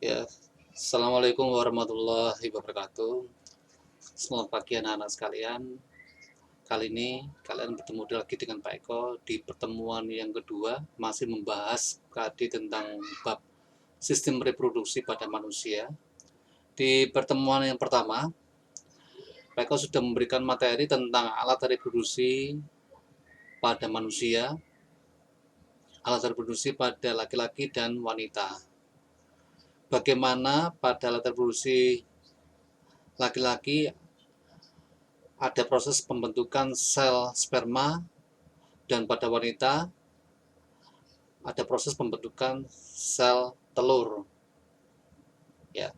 Ya, Assalamualaikum warahmatullahi wabarakatuh. Selamat pagi anak-anak sekalian. Kali ini kalian bertemu lagi dengan Pak Eko di pertemuan yang kedua, masih membahas tadi tentang bab sistem reproduksi pada manusia. Di pertemuan yang pertama, Pak Eko sudah memberikan materi tentang alat reproduksi pada manusia, alat reproduksi pada laki-laki dan wanita. Bagaimana pada alat reproduksi laki-laki ada proses pembentukan sel sperma, dan pada wanita ada proses pembentukan sel telur. Ya,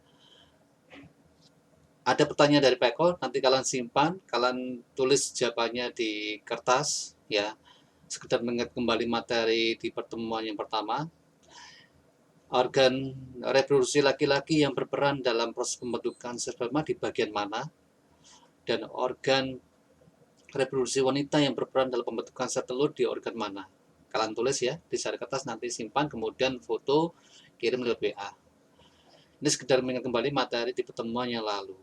ada pertanyaan dari Peko, nanti kalian simpan, kalian tulis jawabannya di kertas, ya, sekedar mengingat kembali materi di pertemuan yang pertama. Organ reproduksi laki-laki yang berperan dalam proses pembentukan sel sperma di bagian mana, dan organ reproduksi wanita yang berperan dalam pembentukan sel telur di organ mana. Kalian tulis ya di sari kertas, nanti simpan, kemudian foto, kirim lewat WA. Ini sekedar mengingat kembali materi di pertemuan yang lalu.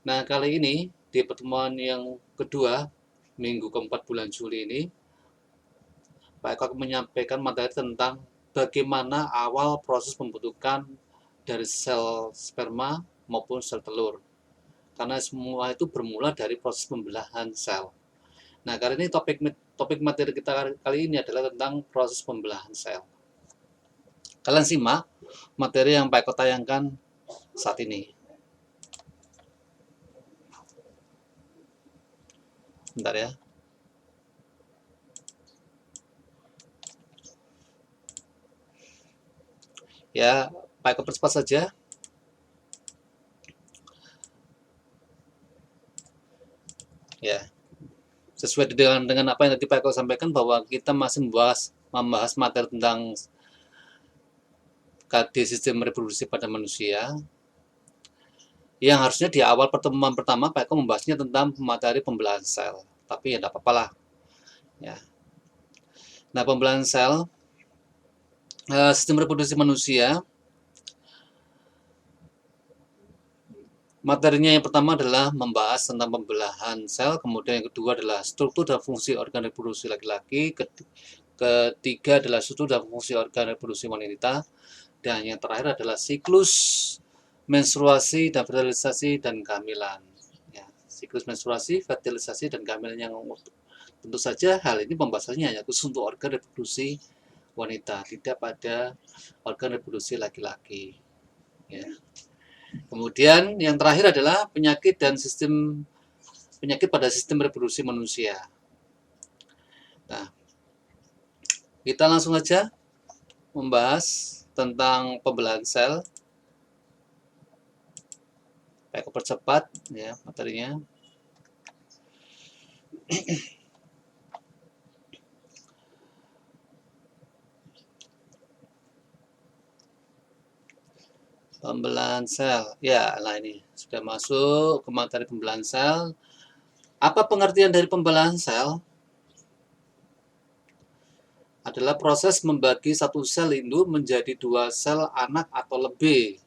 Nah, kali ini di pertemuan yang kedua, minggu keempat bulan Juli ini, Pak Eko akan menyampaikan materi tentang bagaimana awal proses pembentukan dari sel sperma maupun sel telur. Karena semua itu bermula dari proses pembelahan sel. Nah, kali ini topik materi kita kali ini adalah tentang proses pembelahan sel. Kalian simak materi yang Pak Eko tayangkan saat ini. Bentar ya. Ya, Pak Eko percepat saja. Ya, sesuai dengan apa yang tadi Pak Eko sampaikan, bahwa kita masih membahas materi tentang KD sistem reproduksi pada manusia, yang harusnya di awal pertemuan pertama Pak Eko membahasnya tentang materi pembelahan sel, tapi ya tidak apa-apa lah ya. Nah, pembelahan sel, sistem reproduksi manusia, materinya yang pertama adalah membahas tentang pembelahan sel, kemudian yang kedua adalah struktur dan fungsi organ reproduksi laki-laki, ketiga adalah struktur dan fungsi organ reproduksi wanita, dan yang terakhir adalah siklus menstruasi dan fertilisasi dan kehamilan. Ya, siklus menstruasi, fertilisasi, dan kehamilan, yang tentu saja hal ini pembahasannya hanya khusus untuk organ reproduksi wanita, tidak pada organ reproduksi laki-laki. Ya. Kemudian yang terakhir adalah penyakit pada sistem reproduksi manusia. Nah, kita langsung saja membahas tentang pembelahan sel. Aku percepat ya materinya. Pembelahan sel. Ya, nah ini sudah masuk ke materi pembelahan sel. Apa pengertian dari pembelahan sel? Adalah proses membagi satu sel induk menjadi dua sel anak atau lebih.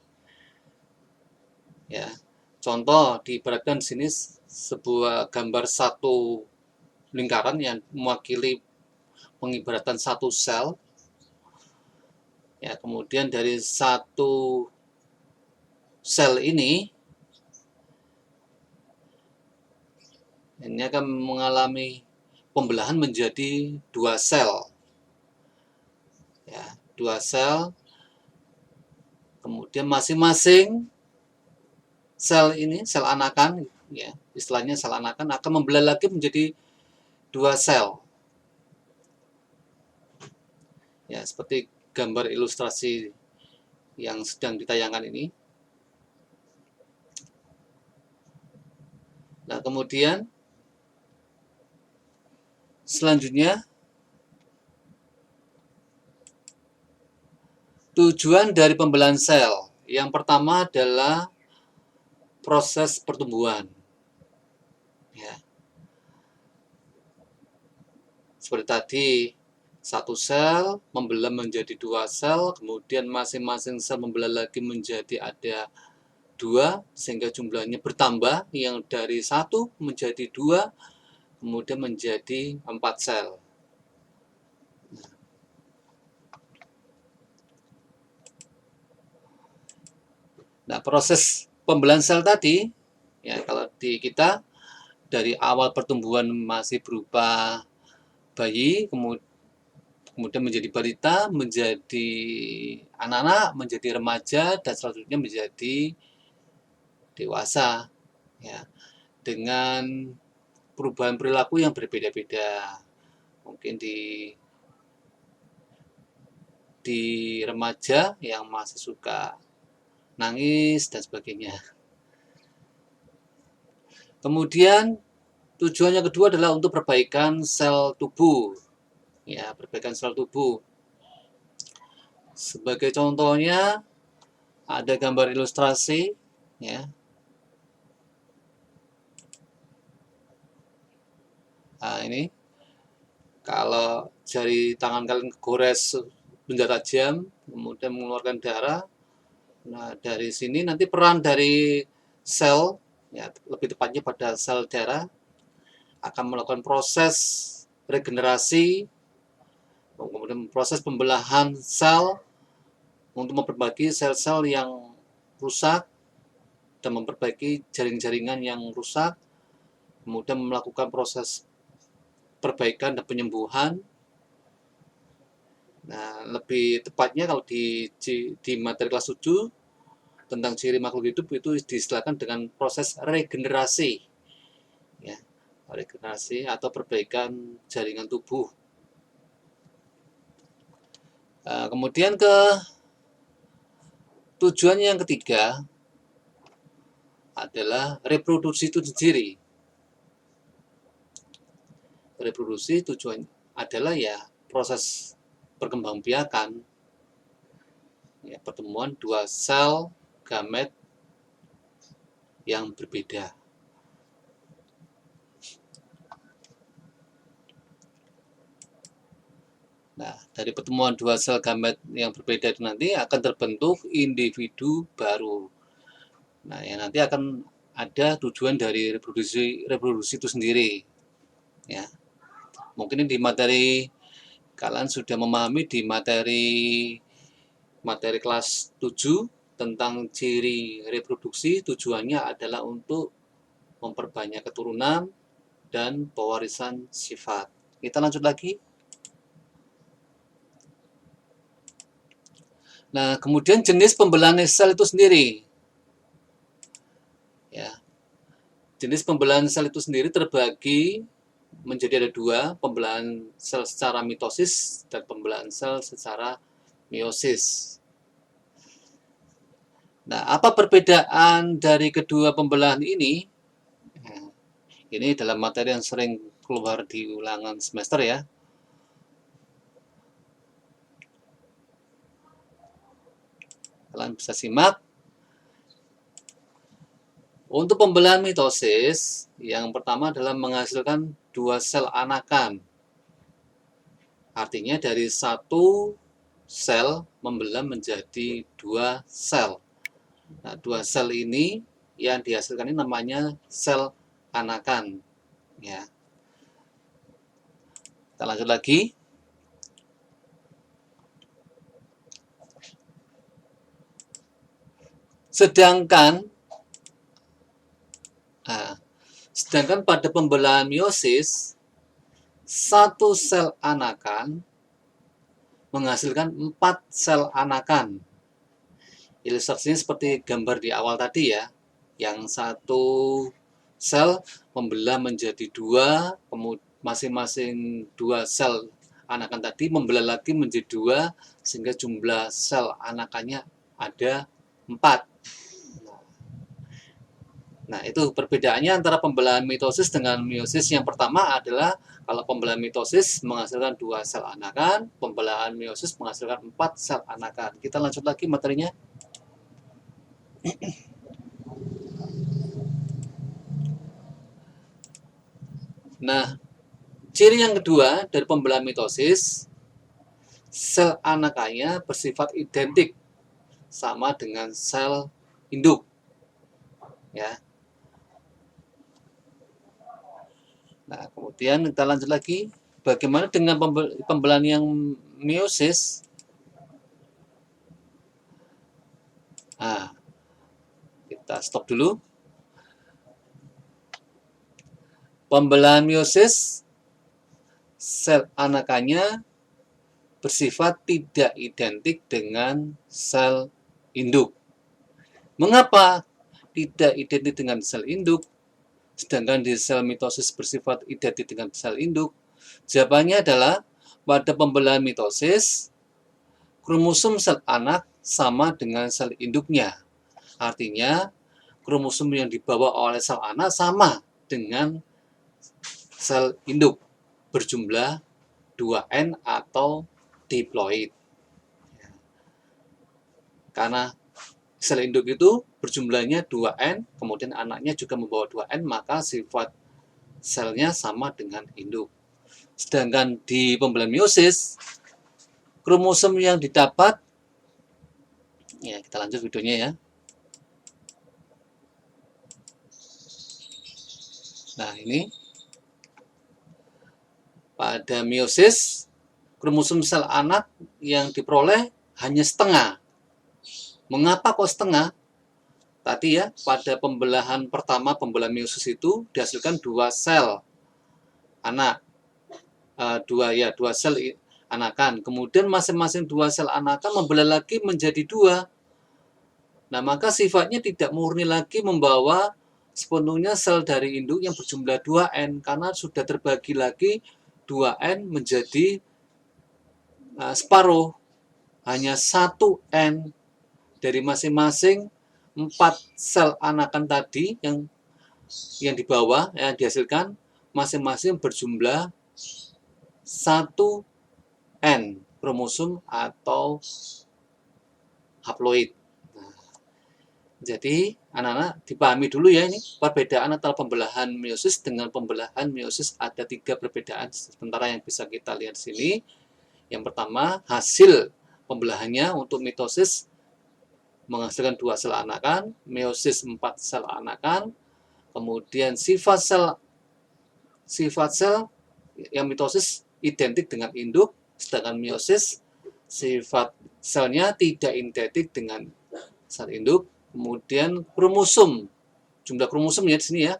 Ya, contoh diibaratkan di sini sebuah gambar satu lingkaran yang mewakili pengibaratan satu sel. Ya, kemudian dari satu sel ini akan mengalami pembelahan menjadi dua sel. Ya, dua sel. Kemudian masing-masing sel ini, sel anakan, ya, istilahnya sel anakan akan membelah lagi menjadi dua sel. Ya, seperti gambar ilustrasi yang sedang ditayangkan ini. Nah, kemudian selanjutnya tujuan dari pembelahan sel. Yang pertama adalah proses pertumbuhan. Ya. Seperti tadi satu sel membelah menjadi dua sel, kemudian masing-masing sel membelah lagi menjadi ada dua, sehingga jumlahnya bertambah, yang dari satu menjadi dua, kemudian menjadi 4 sel. Nah, proses pembelahan sel tadi, ya kalau di kita dari awal pertumbuhan masih berupa bayi, kemudian menjadi balita, menjadi anak-anak, menjadi remaja, dan selanjutnya menjadi dewasa, ya, dengan perubahan perilaku yang berbeda-beda. Mungkin di remaja yang masih suka nangis dan sebagainya. Kemudian tujuan yang kedua adalah untuk perbaikan sel tubuh. Ya, perbaikan sel tubuh. Sebagai contohnya ada gambar ilustrasi, ya. Nah, ini kalau jari tangan kalian gores benda tajam, kemudian mengeluarkan darah. Nah, dari sini nanti peran dari sel, ya, lebih tepatnya pada sel darah, akan melakukan proses regenerasi, kemudian proses pembelahan sel untuk memperbaiki sel-sel yang rusak dan memperbaiki jaring-jaringan yang rusak, kemudian melakukan proses perbaikan dan penyembuhan. Nah, lebih tepatnya kalau di materi kelas 7 tentang ciri makhluk hidup itu diistilahkan dengan proses regenerasi, ya, regenerasi atau perbaikan jaringan tubuh. Kemudian ke tujuan yang ketiga adalah reproduksi itu sendiri. Reproduksi tujuan adalah ya proses perkembangbiakan, ya, pertemuan dua sel gamet yang berbeda. Nah, dari pertemuan dua sel gamet yang berbeda itu nanti akan terbentuk individu baru. Nah, yang nanti akan ada tujuan dari reproduksi itu sendiri, ya. Mungkin di materi kalian sudah memahami di materi kelas 7 tentang ciri reproduksi. Tujuannya adalah untuk memperbanyak keturunan dan pewarisan sifat. Kita lanjut lagi. Nah, kemudian jenis pembelahan sel itu sendiri. Ya. Jenis pembelahan sel itu sendiri terbagi menjadi ada dua, pembelahan sel secara mitosis dan pembelahan sel secara meiosis. Nah, apa perbedaan dari kedua pembelahan ini? Ini dalam materi yang sering keluar di ulangan semester, ya. Kalian bisa simak. Untuk pembelahan mitosis, yang pertama adalah menghasilkan dua sel anakan. Artinya dari satu sel membelah menjadi dua sel. Nah, dua sel ini yang dihasilkan ini namanya sel anakan, ya. Kita lanjut lagi. Sedangkan pada pembelahan meiosis, satu sel anakan menghasilkan 4 sel anakan. Ilustrasinya seperti gambar di awal tadi, ya. Yang satu sel membelah menjadi dua, kemudian masing-masing dua sel anakan tadi membelah lagi menjadi dua, sehingga jumlah sel anakannya ada 4. Nah, itu perbedaannya antara pembelahan mitosis dengan meiosis. Yang pertama adalah kalau pembelahan mitosis menghasilkan dua sel anakan, pembelahan meiosis menghasilkan 4 sel anakan. Kita lanjut lagi materinya. Nah, ciri yang kedua dari pembelahan mitosis sel anakannya bersifat identik sama dengan sel induk, ya. Nah, kemudian kita lanjut lagi, bagaimana dengan pembelahan yang meiosis? Nah, kita stop dulu. Pembelahan meiosis, sel anakannya bersifat tidak identik dengan sel induk. Mengapa tidak identik dengan sel induk, sedangkan di sel mitosis bersifat identik dengan sel induk? Jawabannya adalah pada pembelahan mitosis, kromosom sel anak sama dengan sel induknya. Artinya, kromosom yang dibawa oleh sel anak sama dengan sel induk, berjumlah 2N atau diploid. Karena sel induk itu berjumlahnya 2N, kemudian anaknya juga membawa 2N, maka sifat selnya sama dengan induk. Sedangkan di pembelahan meiosis, kromosom yang didapat, ya kita lanjut videonya ya. Nah, ini pada meiosis, kromosom sel anak yang diperoleh hanya setengah. Mengapa kok setengah? Tadi ya, pada pembelahan pertama, pembelahan meiosis itu dihasilkan 2 sel anak. Dua sel anakan. Kemudian masing-masing 2 sel anakan membelah lagi menjadi 2. Nah, maka sifatnya tidak murni lagi membawa sepenuhnya sel dari induk yang berjumlah 2N, karena sudah terbagi lagi 2N menjadi separuh, hanya 1N dari masing-masing 4 sel anakan tadi yang dibawa, yang dihasilkan masing-masing berjumlah 1N kromosom atau haploid. Nah, jadi anak-anak dipahami dulu ya, ini perbedaan antara pembelahan meiosis dengan pembelahan meiosis ada 3 perbedaan sementara yang bisa kita lihat di sini. Yang pertama, hasil pembelahannya untuk mitosis menghasilkan 2 sel anakan, meiosis 4 sel anakan, kemudian sifat sel yang mitosis identik dengan induk, sedangkan meiosis sifat selnya tidak identik dengan sel induk. Kemudian kromosom, jumlah kromosomnya di sini ya,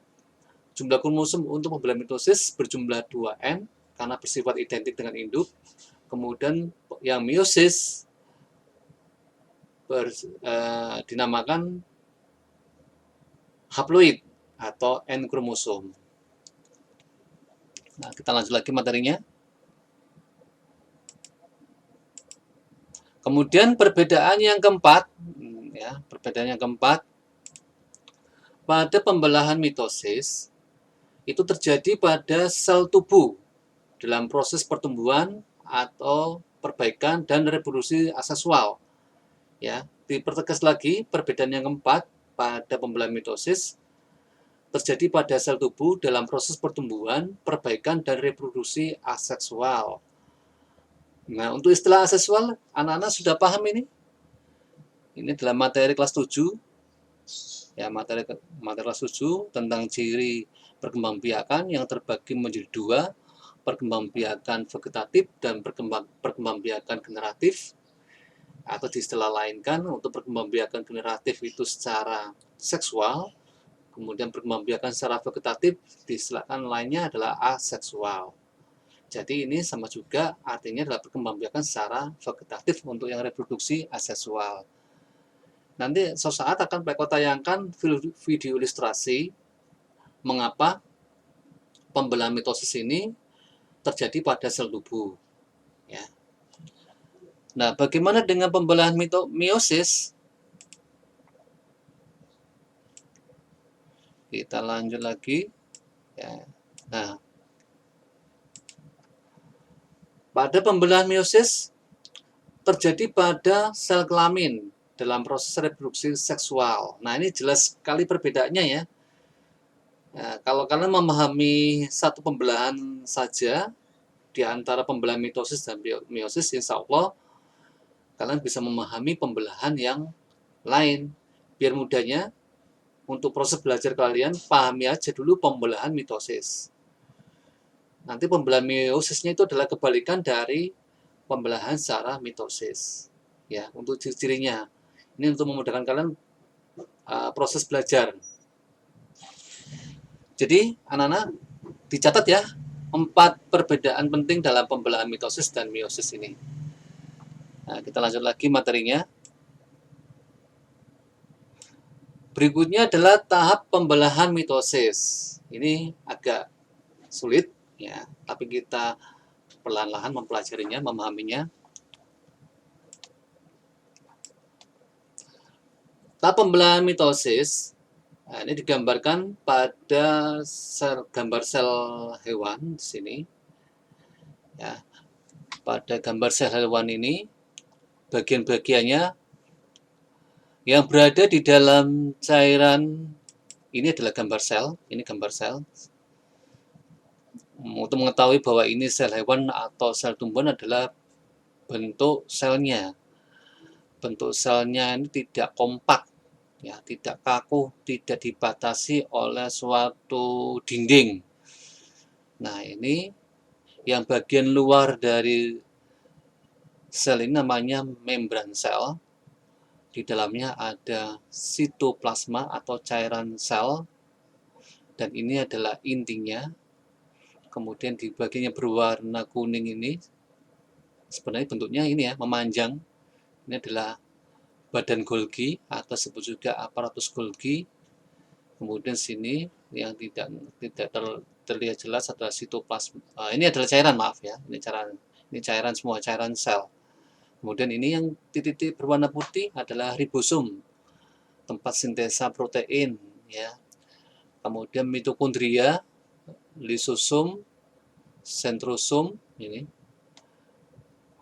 jumlah kromosom untuk pembelahan mitosis berjumlah 2N karena bersifat identik dengan induk. Kemudian yang meiosis dinamakan haploid atau N kromosom. Nah, kita lanjut lagi materinya. Kemudian perbedaan yang keempat, pada pembelahan mitosis itu terjadi pada sel tubuh dalam proses pertumbuhan atau perbaikan dan reproduksi aseksual. Ya, dipertegas lagi perbedaan yang keempat pada pembelahan mitosis terjadi pada sel tubuh dalam proses pertumbuhan, perbaikan, dan reproduksi aseksual. Nah, untuk istilah aseksual, anak-anak sudah paham ini? Ini dalam materi kelas 7. Ya, materi kelas 7 tentang ciri perkembangbiakan yang terbagi menjadi 2, perkembangbiakan vegetatif dan perkembangbiakan generatif. Atau di istilah lain kan, untuk perkembangbiakan generatif itu secara seksual, kemudian perkembangbiakan secara vegetatif diistilahkan lainnya adalah aseksual. Jadi ini sama juga artinya adalah perkembangbiakan secara vegetatif untuk yang reproduksi aseksual. Nanti suatu saat akan Pak tayangkan video ilustrasi mengapa pembelahan mitosis ini terjadi pada sel tubuh. Ya. Nah, bagaimana dengan pembelahan meiosis? Kita lanjut lagi. Ya. Nah, pada pembelahan meiosis terjadi pada sel kelamin dalam proses reproduksi seksual. Nah, ini jelas sekali perbedaannya ya. Nah, kalau kalian memahami satu pembelahan saja, di antara pembelahan mitosis dan meiosis, insya Allah kalian bisa memahami pembelahan yang lain. Biar mudahnya, untuk proses belajar kalian, pahami aja dulu pembelahan mitosis. Nanti pembelahan meiosisnya itu adalah kebalikan dari pembelahan secara mitosis. Ya, untuk ciri-cirinya. Ini untuk memudahkan kalian proses belajar. Jadi, anak-anak dicatat ya, 4 perbedaan penting dalam pembelahan mitosis dan meiosis ini. Nah, kita lanjut lagi materinya. Berikutnya adalah tahap pembelahan mitosis. Ini agak sulit ya, tapi kita perlahan-lahan mempelajarinya, memahaminya. Tahap pembelahan mitosis, nah, ini digambarkan pada gambar sel hewan di sini. Ya, pada gambar sel hewan ini, bagian-bagiannya yang berada di dalam cairan ini adalah gambar sel. Ini gambar sel. Untuk mengetahui bahwa ini sel hewan atau sel tumbuhan adalah bentuk selnya. Bentuk selnya ini tidak kompak, ya, tidak kaku, tidak dibatasi oleh suatu dinding. Nah, ini yang bagian luar dari sel ini namanya membran sel. Di dalamnya ada sitoplasma atau cairan sel, dan ini adalah intinya. Kemudian di bagian yang berwarna kuning ini, sebenarnya bentuknya ini ya, memanjang. Ini adalah badan Golgi atau disebut juga aparatus Golgi. Kemudian sini yang tidak terlihat jelas adalah sitoplasma. Ini adalah cairan, maaf ya. Ini cairan semua, cairan sel. Kemudian ini yang titik-titik berwarna putih adalah ribosom, tempat sintesa protein, ya. Kemudian mitokondria, lisosom, sentrosom ini.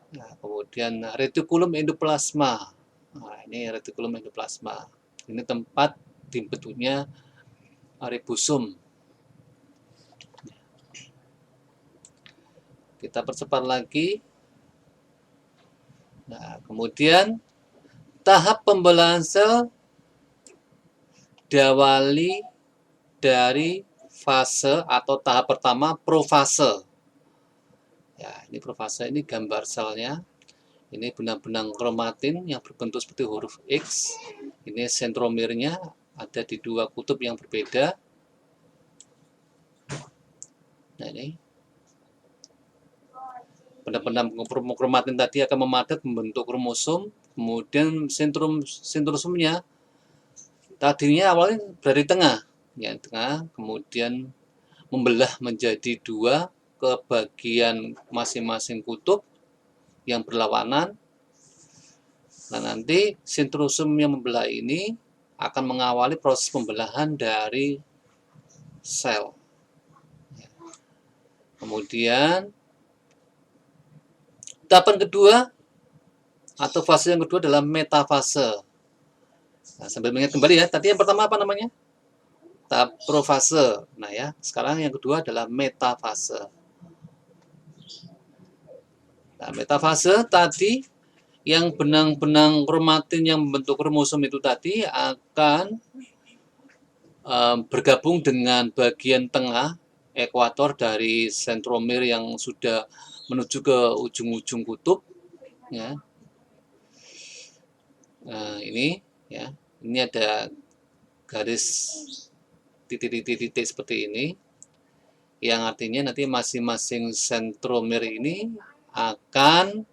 Nah, kemudian retikulum endoplasma. Nah, ini retikulum endoplasma. Ini tempat dibentuknya ribosom. Kita percepat lagi. Nah, kemudian tahap pembelahan sel diawali dari fase atau tahap pertama, profase. Ya, ini profase, ini gambar selnya. Ini benang-benang kromatin yang berbentuk seperti huruf X. Ini sentromernya ada di 2 kutub yang berbeda. Nah, ini benang-benang kromatin tadi akan memadat membentuk kromosom. Kemudian sentrosomnya tadinya awalnya berada di tengah, ya, tengah, kemudian membelah menjadi 2 ke bagian masing-masing kutub yang berlawanan. Nah, nanti sentrosom yang membelah ini akan mengawali proses pembelahan dari sel. Kemudian tahapan kedua atau fase yang kedua adalah metafase. Nah, sambil mengingat kembali ya, tadi yang pertama apa namanya? Tahap profase. Nah ya, sekarang yang kedua adalah metafase. Nah, metafase tadi yang benang-benang kromatin yang membentuk kromosom itu tadi akan bergabung dengan bagian tengah ekuator dari sentromer yang sudah menuju ke ujung-ujung kutub, ya. Nah, ini ya, ini ada garis titik-titik seperti ini, yang artinya nanti masing-masing sentromer ini akan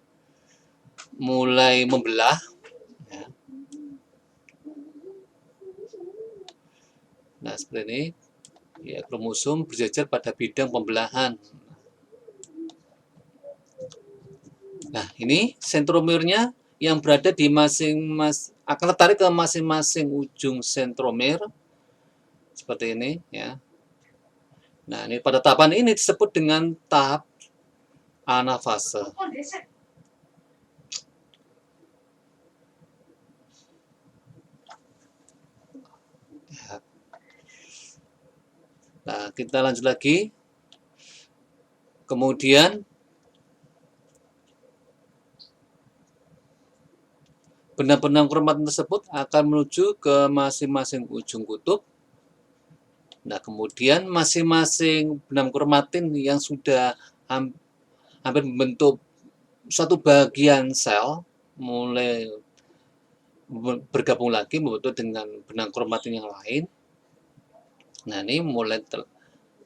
mulai membelah, ya. Nah, seperti ini ya, kromosom berjajar pada bidang pembelahan. Nah, ini sentromernya yang berada di akan tertarik ke masing-masing ujung sentromer seperti ini, ya. Nah, ini pada tahapan ini disebut dengan tahap anafase. Ya. Nah, kita lanjut lagi. Kemudian benang-benang kromatin tersebut akan menuju ke masing-masing ujung kutub. Nah, kemudian masing-masing benang kromatin yang sudah hampir membentuk suatu bagian sel mulai bergabung lagi membentuk dengan benang kromatin yang lain. Nah, ini mulai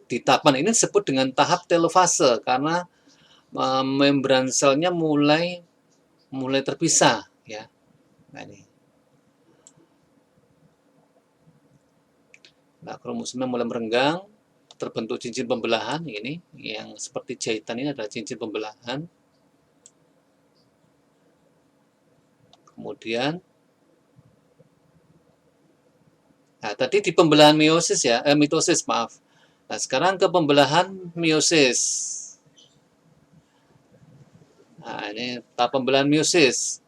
di tahapan ini disebut dengan tahap telofase karena membran selnya mulai terpisah ya. Nah, ini. Nah, kromosomnya mulai merenggang, terbentuk cincin pembelahan ini yang seperti jahitan ini adalah cincin pembelahan. Kemudian nah, tadi di pembelahan meiosis ya, mitosis maaf. Nah, sekarang ke pembelahan meiosis. Nah, ini tahap pembelahan meiosis.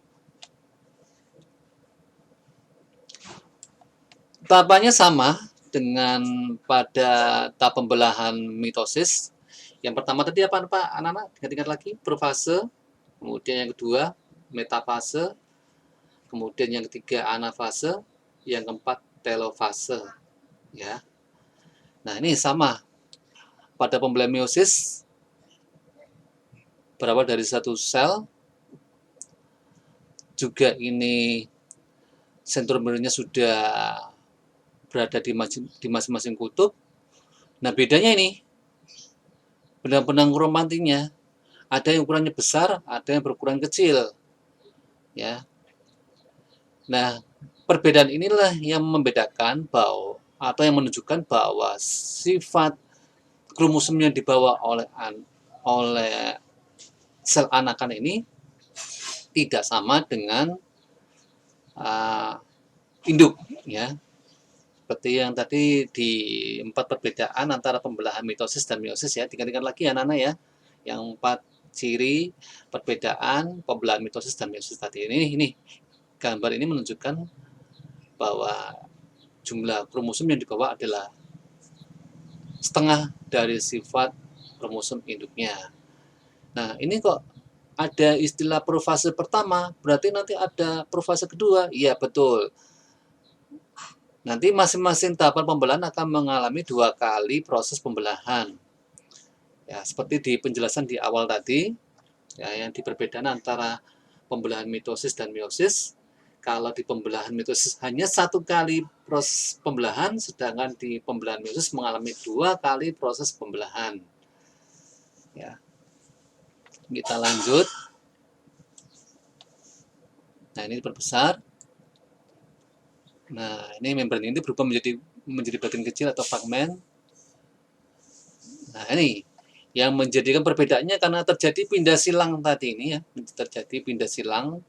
Tahapannya sama dengan pada tahap pembelahan mitosis. Yang pertama tadi apa Pak anak-anak? Ingat lagi, profase. Kemudian yang kedua metafase. Kemudian yang ketiga anafase. Yang keempat telofase. Ya. Nah, ini sama. Pada pembelahan meiosis berawal dari satu sel. Juga ini sentromernya sudah berada di masing-masing kutub. Nah, bedanya ini benang-benang kromatinnya ada yang ukurannya besar, ada yang berukuran kecil. Ya. Nah, perbedaan inilah yang membedakan bahwa atau yang menunjukkan bahwa sifat kromosom yang dibawa oleh sel anakan ini tidak sama dengan induk ya. Seperti yang tadi di 4 perbedaan antara pembelahan mitosis dan meiosis ya. Diingat lagi ya Nana ya. Yang 4 ciri perbedaan pembelahan mitosis dan meiosis tadi. Ini gambar ini menunjukkan bahwa jumlah kromosom yang dibawa adalah setengah dari sifat kromosom induknya. Nah, ini kok ada istilah profase pertama, berarti nanti ada profase kedua. Iya, betul. Nanti masing-masing tahapan pembelahan akan mengalami 2 kali proses pembelahan. Ya, seperti di penjelasan di awal tadi, ya, yang di perbedaan antara pembelahan mitosis dan meiosis. Kalau di pembelahan mitosis hanya 1 kali proses pembelahan, sedangkan di pembelahan meiosis mengalami 2 kali proses pembelahan. Ya. Kita lanjut. Nah, ini diperbesar. Nah, ini membran ini berubah menjadi bagian kecil atau fragmen. Nah, ini yang menjadikan perbedaannya karena terjadi pindah silang tadi ini ya, terjadi pindah silang.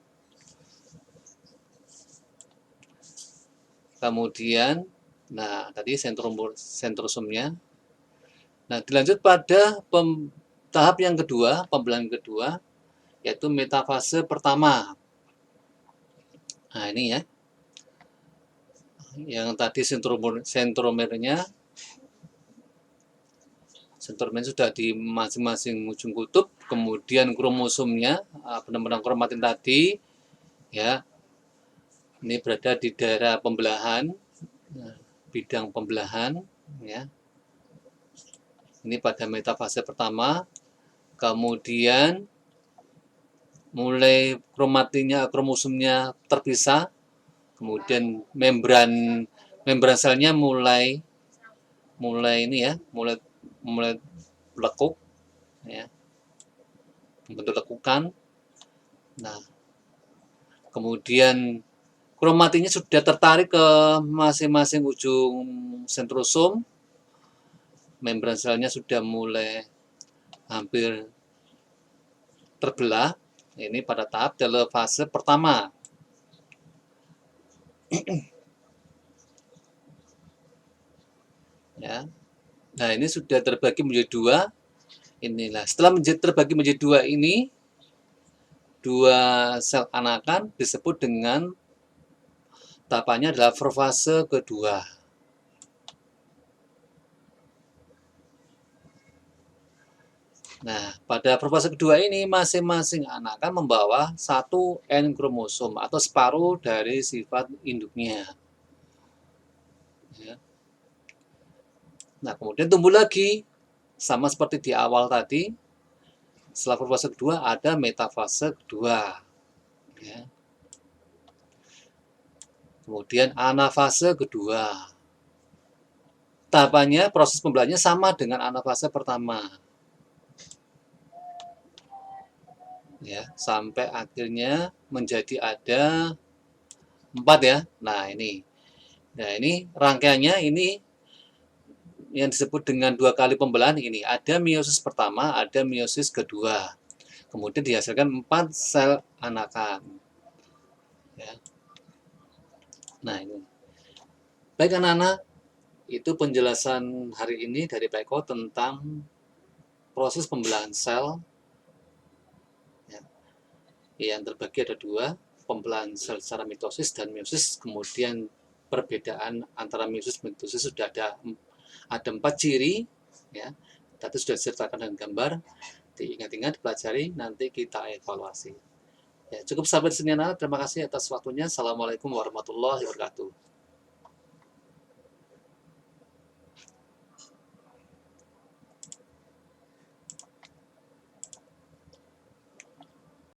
Kemudian, nah tadi sentrosomnya. Nah, dilanjut pada tahap yang kedua, pembelahan kedua, yaitu metafase pertama. Nah, ini ya. Yang tadi sentromernya sudah di masing-masing ujung kutub, kemudian kromosomnya benang-benang kromatin tadi ya ini berada di daerah pembelahan, bidang pembelahan ya. Ini pada metafase pertama, kemudian mulai kromosomnya terpisah, kemudian membran selnya mulai ini ya, mulai lekuk ya, membentuk lekukan. Nah, kemudian kromatinnya sudah tertarik ke masing-masing ujung sentrosom, membran selnya sudah mulai hampir terbelah. Ini pada tahap telofase pertama. Ya. Nah, ini sudah terbagi menjadi 2. Inilah setelah terbagi menjadi 2 ini, 2 sel anakan disebut dengan tahapannya adalah profase kedua. Nah, pada profase kedua ini masing-masing anak kan membawa satu N kromosom atau separuh dari sifat induknya. Ya. Nah, kemudian tumbuh lagi sama seperti di awal tadi. Setelah profase kedua ada metafase kedua. Ya. Kemudian anafase kedua. Tahapannya, proses pembelahannya sama dengan anafase pertama. Ya, sampai akhirnya menjadi ada 4 ya. Nah ini rangkaiannya ini yang disebut dengan 2 kali pembelahan ini. Ada meiosis pertama, ada meiosis kedua. Kemudian dihasilkan 4 sel anakan. Ya. Nah ini. Baik anak-anak, itu penjelasan hari ini dari Pak Eko tentang proses pembelahan sel. Ya. Yang terbagi ada 2, pembelahan sel secara mitosis dan meiosis. Kemudian perbedaan antara meiosis dan mitosis sudah ada 4 ciri, ya. Tadi sudah diceritakan dengan gambar, diingat-ingat, dipelajari, nanti kita evaluasi. Ya, cukup sampai di sini anak. Terima kasih atas waktunya. Assalamualaikum warahmatullahi wabarakatuh.